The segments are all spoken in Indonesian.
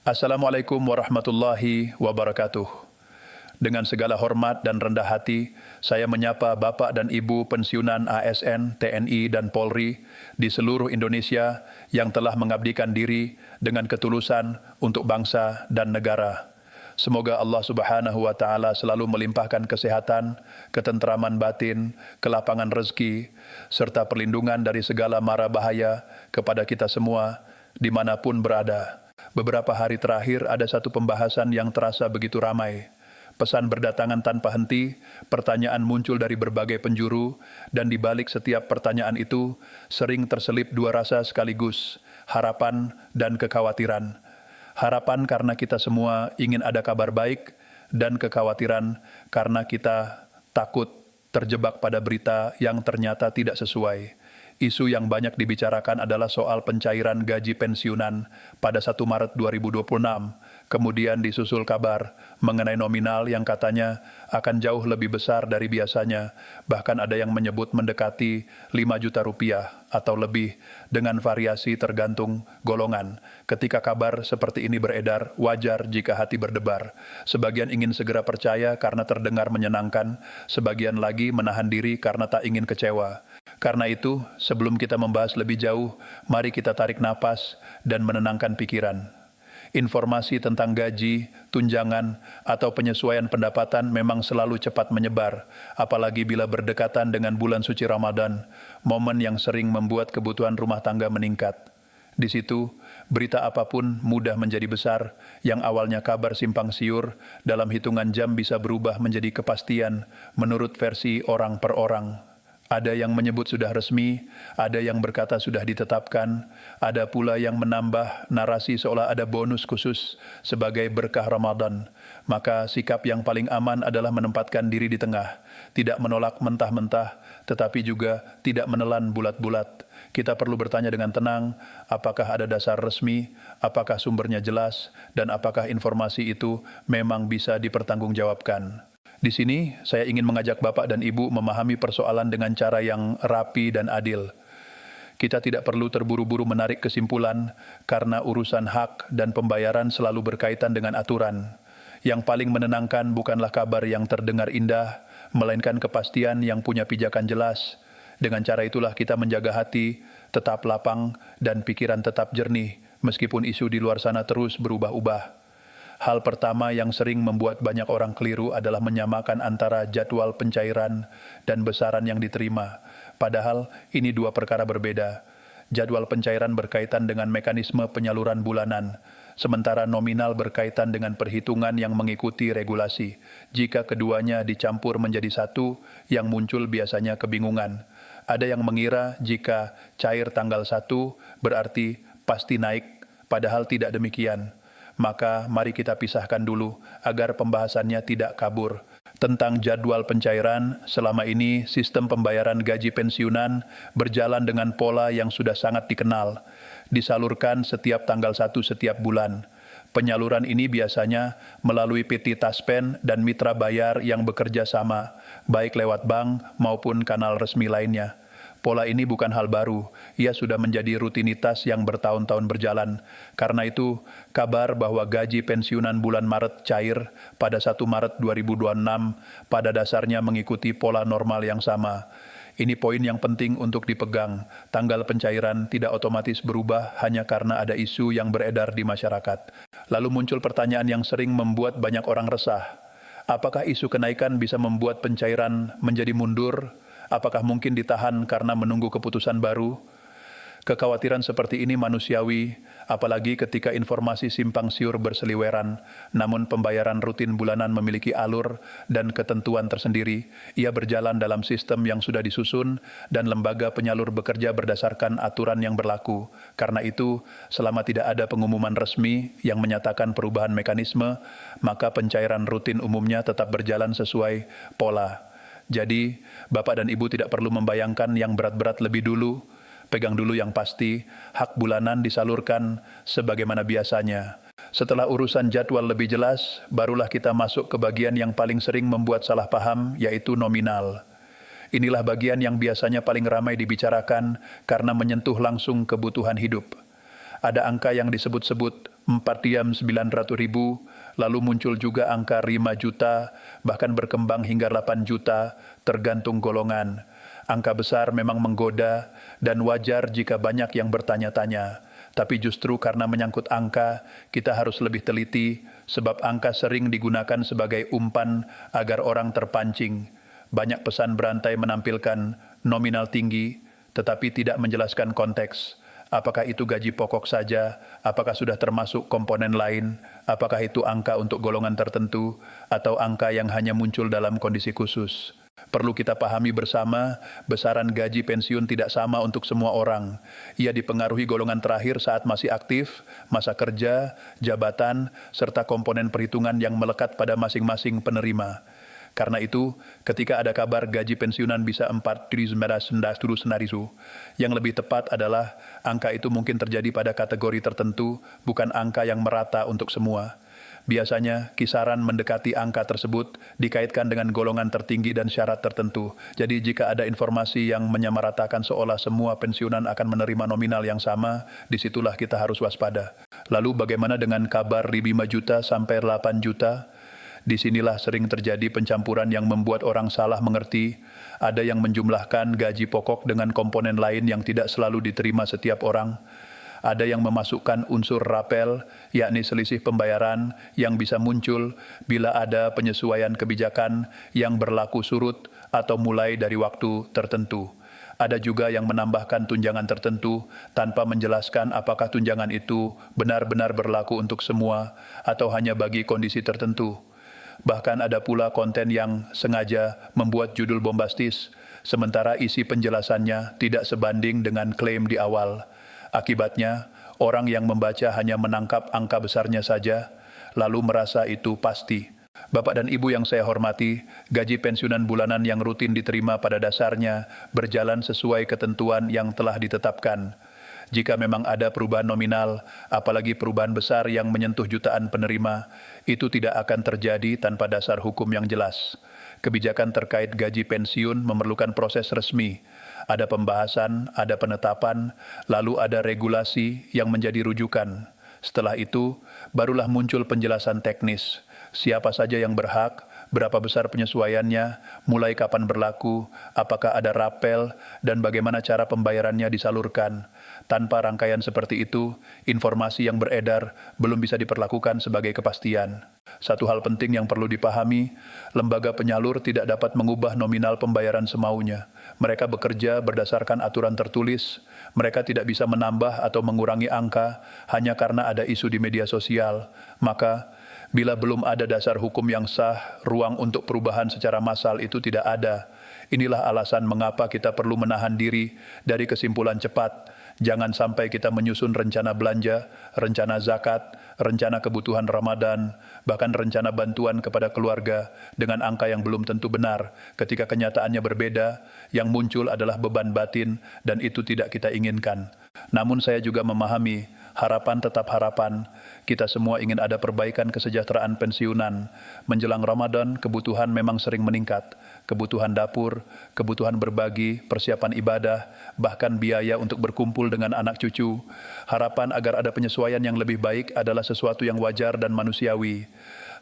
Assalamualaikum warahmatullahi wabarakatuh. Dengan segala hormat dan rendah hati, saya menyapa Bapak dan Ibu pensiunan ASN, TNI, dan Polri di seluruh Indonesia yang telah mengabdikan diri dengan ketulusan untuk bangsa dan negara. Semoga Allah Subhanahu wa Ta'ala selalu melimpahkan kesehatan, ketenteraman batin, kelapangan rezeki, serta perlindungan dari segala mara bahaya kepada kita semua dimanapun berada. Beberapa hari terakhir ada satu pembahasan yang terasa begitu ramai. Pesan berdatangan tanpa henti, pertanyaan muncul dari berbagai penjuru, dan di balik setiap pertanyaan itu sering terselip dua rasa sekaligus, harapan dan kekhawatiran. Harapan karena kita semua ingin ada kabar baik, dan kekhawatiran karena kita takut terjebak pada berita yang ternyata tidak sesuai. Isu yang banyak dibicarakan adalah soal pencairan gaji pensiunan pada 1 Maret 2026. Kemudian disusul kabar mengenai nominal yang katanya akan jauh lebih besar dari biasanya. Bahkan ada yang menyebut mendekati 5 juta rupiah atau lebih dengan variasi tergantung golongan. Ketika kabar seperti ini beredar, wajar jika hati berdebar. Sebagian ingin segera percaya karena terdengar menyenangkan, sebagian lagi menahan diri karena tak ingin kecewa. Karena itu, sebelum kita membahas lebih jauh, mari kita tarik napas dan menenangkan pikiran. Informasi tentang gaji, tunjangan, atau penyesuaian pendapatan memang selalu cepat menyebar, apalagi bila berdekatan dengan bulan suci Ramadan, momen yang sering membuat kebutuhan rumah tangga meningkat. Di situ, berita apapun mudah menjadi besar, yang awalnya kabar simpang siur, dalam hitungan jam bisa berubah menjadi kepastian menurut versi orang per orang. Ada yang menyebut sudah resmi, ada yang berkata sudah ditetapkan, ada pula yang menambah narasi seolah ada bonus khusus sebagai berkah Ramadan. Maka sikap yang paling aman adalah menempatkan diri di tengah, tidak menolak mentah-mentah, tetapi juga tidak menelan bulat-bulat. Kita perlu bertanya dengan tenang, apakah ada dasar resmi, apakah sumbernya jelas, dan apakah informasi itu memang bisa dipertanggungjawabkan. Di sini, saya ingin mengajak Bapak dan Ibu memahami persoalan dengan cara yang rapi dan adil. Kita tidak perlu terburu-buru menarik kesimpulan, karena urusan hak dan pembayaran selalu berkaitan dengan aturan. Yang paling menenangkan bukanlah kabar yang terdengar indah, melainkan kepastian yang punya pijakan jelas. Dengan cara itulah kita menjaga hati, tetap lapang, dan pikiran tetap jernih, meskipun isu di luar sana terus berubah-ubah. Hal pertama yang sering membuat banyak orang keliru adalah menyamakan antara jadwal pencairan dan besaran yang diterima. Padahal ini dua perkara berbeda. Jadwal pencairan berkaitan dengan mekanisme penyaluran bulanan, sementara nominal berkaitan dengan perhitungan yang mengikuti regulasi. Jika keduanya dicampur menjadi satu, yang muncul biasanya kebingungan. Ada yang mengira jika cair tanggal 1 berarti pasti naik, padahal tidak demikian. Maka mari kita pisahkan dulu agar pembahasannya tidak kabur. Tentang jadwal pencairan, selama ini sistem pembayaran gaji pensiunan berjalan dengan pola yang sudah sangat dikenal. Disalurkan setiap tanggal 1 setiap bulan. Penyaluran ini biasanya melalui PT Taspen dan mitra bayar yang bekerja sama, baik lewat bank maupun kanal resmi lainnya. Pola ini bukan hal baru, ia sudah menjadi rutinitas yang bertahun-tahun berjalan. Karena itu, kabar bahwa gaji pensiunan bulan Maret cair pada 1 Maret 2026 pada dasarnya mengikuti pola normal yang sama. Ini poin yang penting untuk dipegang. Tanggal pencairan tidak otomatis berubah hanya karena ada isu yang beredar di masyarakat. Lalu muncul pertanyaan yang sering membuat banyak orang resah. Apakah isu kenaikan bisa membuat pencairan menjadi mundur? Apakah mungkin ditahan karena menunggu keputusan baru? Kekhawatiran seperti ini manusiawi, apalagi ketika informasi simpang siur berseliweran, namun pembayaran rutin bulanan memiliki alur dan ketentuan tersendiri. Ia berjalan dalam sistem yang sudah disusun dan lembaga penyalur bekerja berdasarkan aturan yang berlaku. Karena itu, selama tidak ada pengumuman resmi yang menyatakan perubahan mekanisme, maka pencairan rutin umumnya tetap berjalan sesuai pola. Jadi, Bapak dan Ibu tidak perlu membayangkan yang berat-berat lebih dulu. Pegang dulu yang pasti, hak bulanan disalurkan sebagaimana biasanya. Setelah urusan jadwal lebih jelas, barulah kita masuk ke bagian yang paling sering membuat salah paham, yaitu nominal. Inilah bagian yang biasanya paling ramai dibicarakan karena menyentuh langsung kebutuhan hidup. Ada angka yang disebut-sebut 4 diam 900 ribu, lalu muncul juga angka 5 juta, bahkan berkembang hingga 8 juta, tergantung golongan. Angka besar memang menggoda dan wajar jika banyak yang bertanya-tanya. Tapi justru karena menyangkut angka, kita harus lebih teliti, sebab angka sering digunakan sebagai umpan agar orang terpancing. Banyak pesan berantai menampilkan nominal tinggi, tetapi tidak menjelaskan konteks. Apakah itu gaji pokok saja, apakah sudah termasuk komponen lain, apakah itu angka untuk golongan tertentu, atau angka yang hanya muncul dalam kondisi khusus. Perlu kita pahami bersama, besaran gaji pensiun tidak sama untuk semua orang. Ia dipengaruhi golongan terakhir saat masih aktif, masa kerja, jabatan, serta komponen perhitungan yang melekat pada masing-masing penerima. Karena itu, ketika ada kabar gaji pensiunan bisa 4,900 ribu, yang lebih tepat adalah angka itu mungkin terjadi pada kategori tertentu, bukan angka yang merata untuk semua. Biasanya, kisaran mendekati angka tersebut dikaitkan dengan golongan tertinggi dan syarat tertentu. Jadi, jika ada informasi yang menyamaratakan seolah semua pensiunan akan menerima nominal yang sama, disitulah kita harus waspada. Lalu, bagaimana dengan kabar 5 juta sampai 8 juta? Disinilah sering terjadi pencampuran yang membuat orang salah mengerti. Ada yang menjumlahkan gaji pokok dengan komponen lain yang tidak selalu diterima setiap orang. Ada yang memasukkan unsur rapel, yakni selisih pembayaran yang bisa muncul bila ada penyesuaian kebijakan yang berlaku surut atau mulai dari waktu tertentu. Ada juga yang menambahkan tunjangan tertentu tanpa menjelaskan apakah tunjangan itu benar-benar berlaku untuk semua atau hanya bagi kondisi tertentu. Bahkan ada pula konten yang sengaja membuat judul bombastis, sementara isi penjelasannya tidak sebanding dengan klaim di awal. Akibatnya, orang yang membaca hanya menangkap angka besarnya saja, lalu merasa itu pasti. Bapak dan Ibu yang saya hormati, gaji pensiunan bulanan yang rutin diterima pada dasarnya berjalan sesuai ketentuan yang telah ditetapkan. Jika memang ada perubahan nominal, apalagi perubahan besar yang menyentuh jutaan penerima, itu tidak akan terjadi tanpa dasar hukum yang jelas. Kebijakan terkait gaji pensiun memerlukan proses resmi. Ada pembahasan, ada penetapan, lalu ada regulasi yang menjadi rujukan. Setelah itu, barulah muncul penjelasan teknis. Siapa saja yang berhak, berapa besar penyesuaiannya, mulai kapan berlaku, apakah ada rapel, dan bagaimana cara pembayarannya disalurkan. Tanpa rangkaian seperti itu, informasi yang beredar belum bisa diperlakukan sebagai kepastian. Satu hal penting yang perlu dipahami, lembaga penyalur tidak dapat mengubah nominal pembayaran semaunya. Mereka bekerja berdasarkan aturan tertulis. Mereka tidak bisa menambah atau mengurangi angka hanya karena ada isu di media sosial. Maka, bila belum ada dasar hukum yang sah, ruang untuk perubahan secara massal itu tidak ada. Inilah alasan mengapa kita perlu menahan diri dari kesimpulan cepat. Jangan sampai kita menyusun rencana belanja, rencana zakat, rencana kebutuhan Ramadan, bahkan rencana bantuan kepada keluarga dengan angka yang belum tentu benar. Ketika kenyataannya berbeda, yang muncul adalah beban batin dan itu tidak kita inginkan. Namun saya juga memahami, harapan tetap harapan. Kita semua ingin ada perbaikan kesejahteraan pensiunan. Menjelang Ramadan, kebutuhan memang sering meningkat. Kebutuhan dapur, kebutuhan berbagi, persiapan ibadah, bahkan biaya untuk berkumpul dengan anak cucu. Harapan agar ada penyesuaian yang lebih baik adalah sesuatu yang wajar dan manusiawi.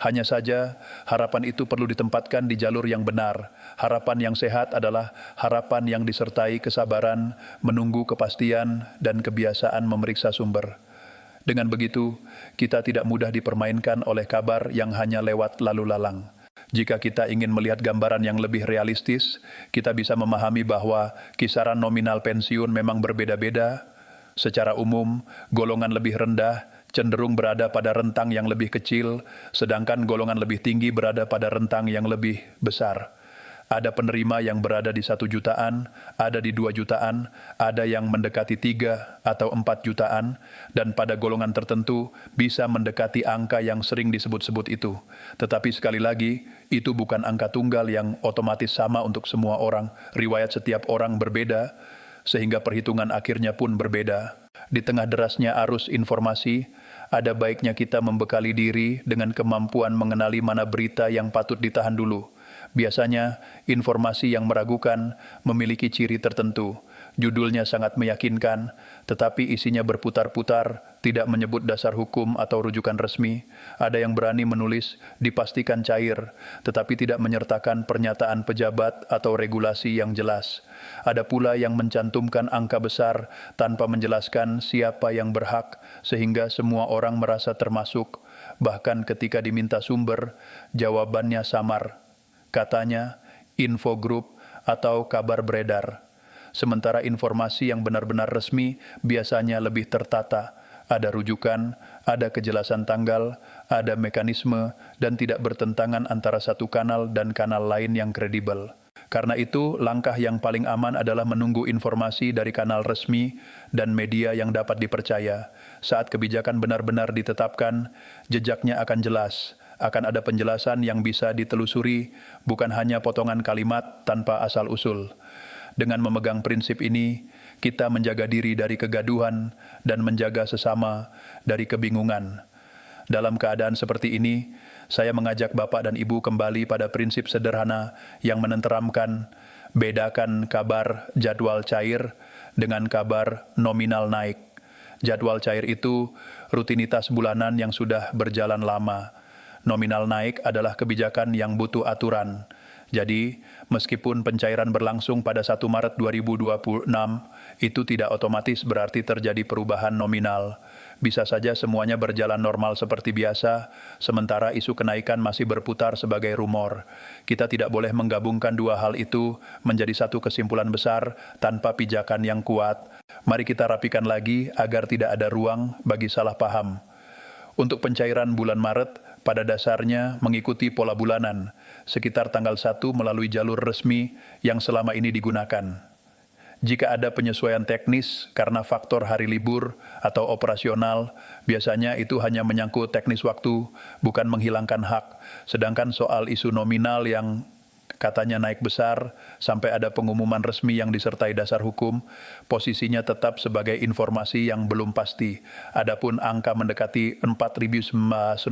Hanya saja, harapan itu perlu ditempatkan di jalur yang benar. Harapan yang sehat adalah harapan yang disertai kesabaran, menunggu kepastian, dan kebiasaan memeriksa sumber. Dengan begitu, kita tidak mudah dipermainkan oleh kabar yang hanya lewat lalu lalang. Jika kita ingin melihat gambaran yang lebih realistis, kita bisa memahami bahwa kisaran nominal pensiun memang berbeda-beda. Secara umum, golongan lebih rendah cenderung berada pada rentang yang lebih kecil, sedangkan golongan lebih tinggi berada pada rentang yang lebih besar. Ada penerima yang berada di 1 jutaan, ada di 2 jutaan, ada yang mendekati 3 atau 4 jutaan, dan pada golongan tertentu bisa mendekati angka yang sering disebut-sebut itu. Tetapi sekali lagi, itu bukan angka tunggal yang otomatis sama untuk semua orang. Riwayat setiap orang berbeda, sehingga perhitungan akhirnya pun berbeda. Di tengah derasnya arus informasi, ada baiknya kita membekali diri dengan kemampuan mengenali mana berita yang patut ditahan dulu. Biasanya, informasi yang meragukan memiliki ciri tertentu. Judulnya sangat meyakinkan, tetapi isinya berputar-putar, tidak menyebut dasar hukum atau rujukan resmi. Ada yang berani menulis dipastikan cair, tetapi tidak menyertakan pernyataan pejabat atau regulasi yang jelas. Ada pula yang mencantumkan angka besar tanpa menjelaskan siapa yang berhak, sehingga semua orang merasa termasuk. Bahkan ketika diminta sumber, jawabannya samar. Katanya, info grup atau kabar beredar. Sementara informasi yang benar-benar resmi biasanya lebih tertata, ada rujukan, ada kejelasan tanggal, ada mekanisme, dan tidak bertentangan antara satu kanal dan kanal lain yang kredibel. Karena itu, langkah yang paling aman adalah menunggu informasi dari kanal resmi dan media yang dapat dipercaya. Saat kebijakan benar-benar ditetapkan, jejaknya akan jelas. Akan ada penjelasan yang bisa ditelusuri, bukan hanya potongan kalimat tanpa asal-usul. Dengan memegang prinsip ini, kita menjaga diri dari kegaduhan dan menjaga sesama dari kebingungan. Dalam keadaan seperti ini, saya mengajak Bapak dan Ibu kembali pada prinsip sederhana yang menenteramkan, bedakan kabar jadwal cair dengan kabar nominal naik. Jadwal cair itu rutinitas bulanan yang sudah berjalan lama. Nominal naik adalah kebijakan yang butuh aturan. Jadi, meskipun pencairan berlangsung pada 1 Maret 2026, itu tidak otomatis berarti terjadi perubahan nominal. Bisa saja semuanya berjalan normal seperti biasa, sementara isu kenaikan masih berputar sebagai rumor. Kita tidak boleh menggabungkan dua hal itu menjadi satu kesimpulan besar tanpa pijakan yang kuat. Mari kita rapikan lagi agar tidak ada ruang bagi salah paham. Untuk pencairan bulan Maret, pada dasarnya mengikuti pola bulanan, sekitar tanggal 1 melalui jalur resmi yang selama ini digunakan. Jika ada penyesuaian teknis karena faktor hari libur atau operasional, biasanya itu hanya menyangkut teknis waktu, bukan menghilangkan hak. Sedangkan soal isu nominal yang katanya naik besar, sampai ada pengumuman resmi yang disertai dasar hukum, posisinya tetap sebagai informasi yang belum pasti. Adapun angka mendekati 4.900.000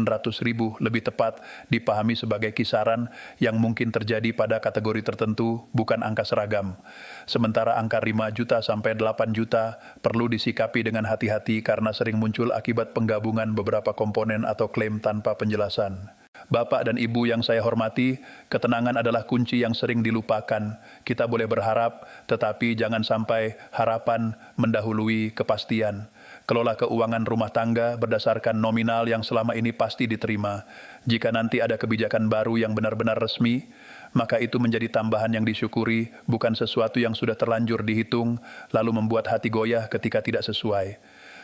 lebih tepat dipahami sebagai kisaran yang mungkin terjadi pada kategori tertentu, bukan angka seragam. Sementara angka 5 juta sampai 8 juta perlu disikapi dengan hati-hati karena sering muncul akibat penggabungan beberapa komponen atau klaim tanpa penjelasan. Bapak dan Ibu yang saya hormati, ketenangan adalah kunci yang sering dilupakan. Kita boleh berharap, tetapi jangan sampai harapan mendahului kepastian. Kelola keuangan rumah tangga berdasarkan nominal yang selama ini pasti diterima. Jika nanti ada kebijakan baru yang benar-benar resmi, maka itu menjadi tambahan yang disyukuri, bukan sesuatu yang sudah terlanjur dihitung, lalu membuat hati goyah ketika tidak sesuai.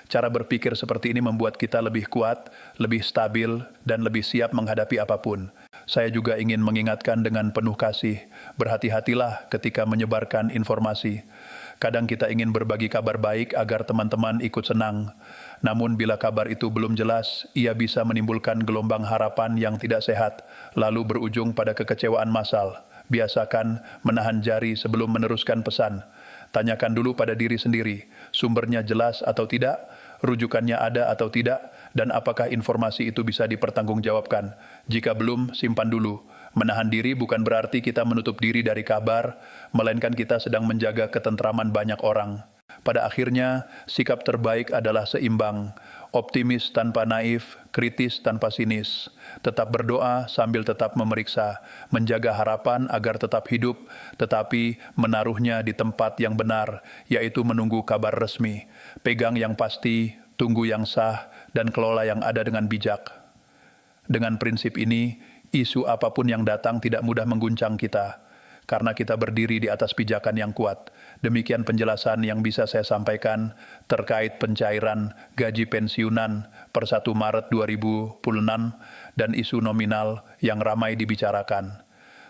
Cara berpikir seperti ini membuat kita lebih kuat, lebih stabil, dan lebih siap menghadapi apapun. Saya juga ingin mengingatkan dengan penuh kasih, berhati-hatilah ketika menyebarkan informasi. Kadang kita ingin berbagi kabar baik agar teman-teman ikut senang. Namun bila kabar itu belum jelas, ia bisa menimbulkan gelombang harapan yang tidak sehat, lalu berujung pada kekecewaan massal. Biasakan menahan jari sebelum meneruskan pesan. Tanyakan dulu pada diri sendiri, sumbernya jelas atau tidak, rujukannya ada atau tidak, dan apakah informasi itu bisa dipertanggungjawabkan. Jika belum, simpan dulu. Menahan diri bukan berarti kita menutup diri dari kabar, melainkan kita sedang menjaga ketentraman banyak orang. Pada akhirnya, sikap terbaik adalah seimbang, optimis tanpa naif, kritis tanpa sinis. Tetap berdoa sambil tetap memeriksa, menjaga harapan agar tetap hidup, tetapi menaruhnya di tempat yang benar, yaitu menunggu kabar resmi. Pegang yang pasti, tunggu yang sah, dan kelola yang ada dengan bijak. Dengan prinsip ini, isu apapun yang datang tidak mudah mengguncang kita, karena kita berdiri di atas pijakan yang kuat. Demikian penjelasan yang bisa saya sampaikan terkait pencairan gaji pensiunan per 1 Maret 2026 dan isu nominal yang ramai dibicarakan.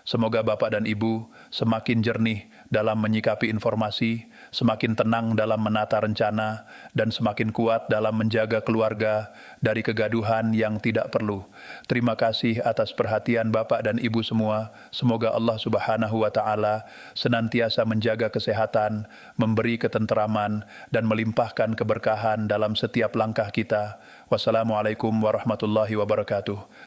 Semoga Bapak dan Ibu semakin jernih dalam menyikapi informasi, semakin tenang dalam menata rencana, dan semakin kuat dalam menjaga keluarga dari kegaduhan yang tidak perlu. Terima kasih atas perhatian Bapak dan Ibu semua. Semoga Allah Subhanahu wa Ta'ala senantiasa menjaga kesehatan, memberi ketenteraman, dan melimpahkan keberkahan dalam setiap langkah kita. Wassalamualaikum warahmatullahi wabarakatuh.